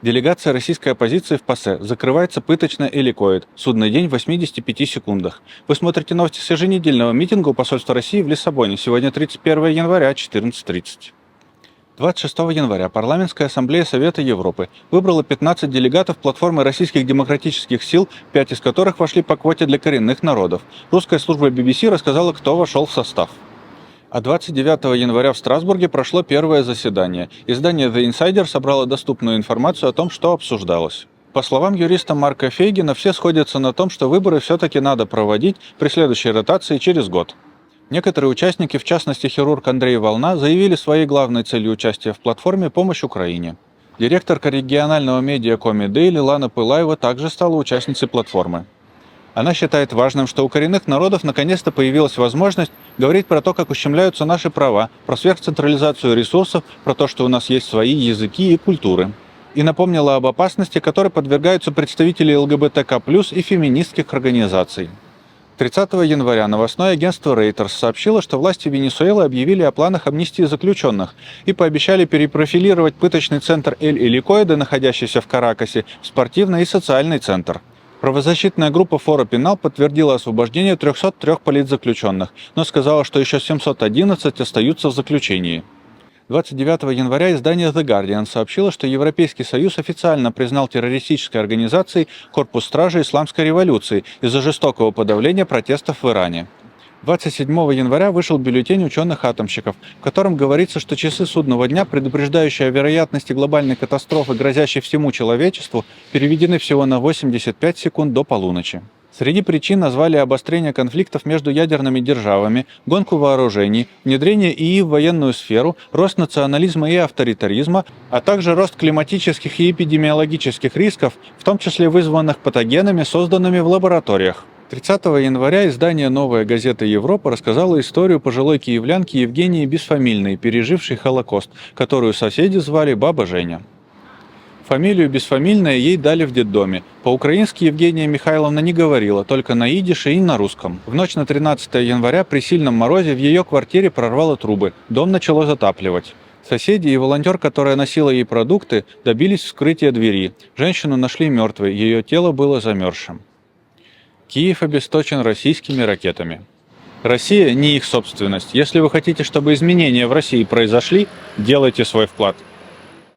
Делегация российской оппозиции в ПАСЕ. Закрывается пыточная Эликоид. Судный день в 85 секундах. Вы смотрите новости с еженедельного митинга у посольства России в Лиссабоне. Сегодня 31 января, 14:30. 26 января Парламентская ассамблея Совета Европы выбрала 15 делегатов платформы российских демократических сил, 5 из которых вошли по квоте для коренных народов. Русская служба BBC рассказала, кто вошел в состав. А 29 января в Страсбурге прошло первое заседание. Издание The Insider собрало доступную информацию о том, что обсуждалось. По словам юриста Марка Фейгина, все сходятся на том, что выборы все-таки надо проводить при следующей ротации через год. Некоторые участники, в частности хирург Андрей Волна, заявили своей главной целью участия в платформе «Помощь Украине». Директорка регионального медиакоми Дейли Лана Пылаева также стала участницей платформы. Она считает важным, что у коренных народов наконец-то появилась возможность говорить про то, как ущемляются наши права, про сверхцентрализацию ресурсов, про то, что у нас есть свои языки и культуры. И напомнила об опасности, которой подвергаются представители ЛГБТК+, и феминистских организаций. 30 января новостное агентство Reuters сообщило, что власти Венесуэлы объявили о планах амнистии заключенных и пообещали перепрофилировать пыточный центр Эль-Эликоида, находящийся в Каракасе, в спортивный и социальный центр. Правозащитная группа Фора Пенал подтвердила освобождение 303 политзаключенных, но сказала, что еще 711 остаются в заключении. 29 января издание The Guardian сообщило, что Европейский Союз официально признал террористической организацией Корпус Стражи Исламской революции из-за жестокого подавления протестов в Иране. 27 января вышел бюллетень ученых-атомщиков, в котором говорится, что часы судного дня, предупреждающие о вероятности глобальной катастрофы, грозящей всему человечеству, переведены всего на 85 секунд до полуночи. Среди причин назвали обострение конфликтов между ядерными державами, гонку вооружений, внедрение ИИ в военную сферу, рост национализма и авторитаризма, а также рост климатических и эпидемиологических рисков, в том числе вызванных патогенами, созданными в лабораториях. 30 января издание «Новая газета Европа» рассказало историю пожилой киевлянки Евгении Бесфамильной, пережившей Холокост, которую соседи звали Баба Женя. Фамилию Бесфамильная ей дали в детдоме. По-украински Евгения Михайловна не говорила, только на идише и на русском. В ночь на 13 января при сильном морозе в ее квартире прорвало трубы. Дом начало затапливать. Соседи и волонтер, которая носила ей продукты, добились вскрытия двери. Женщину нашли мертвой, ее тело было замерзшим. Киев обесточен российскими ракетами. Россия не их собственность. Если вы хотите, чтобы изменения в России произошли, делайте свой вклад.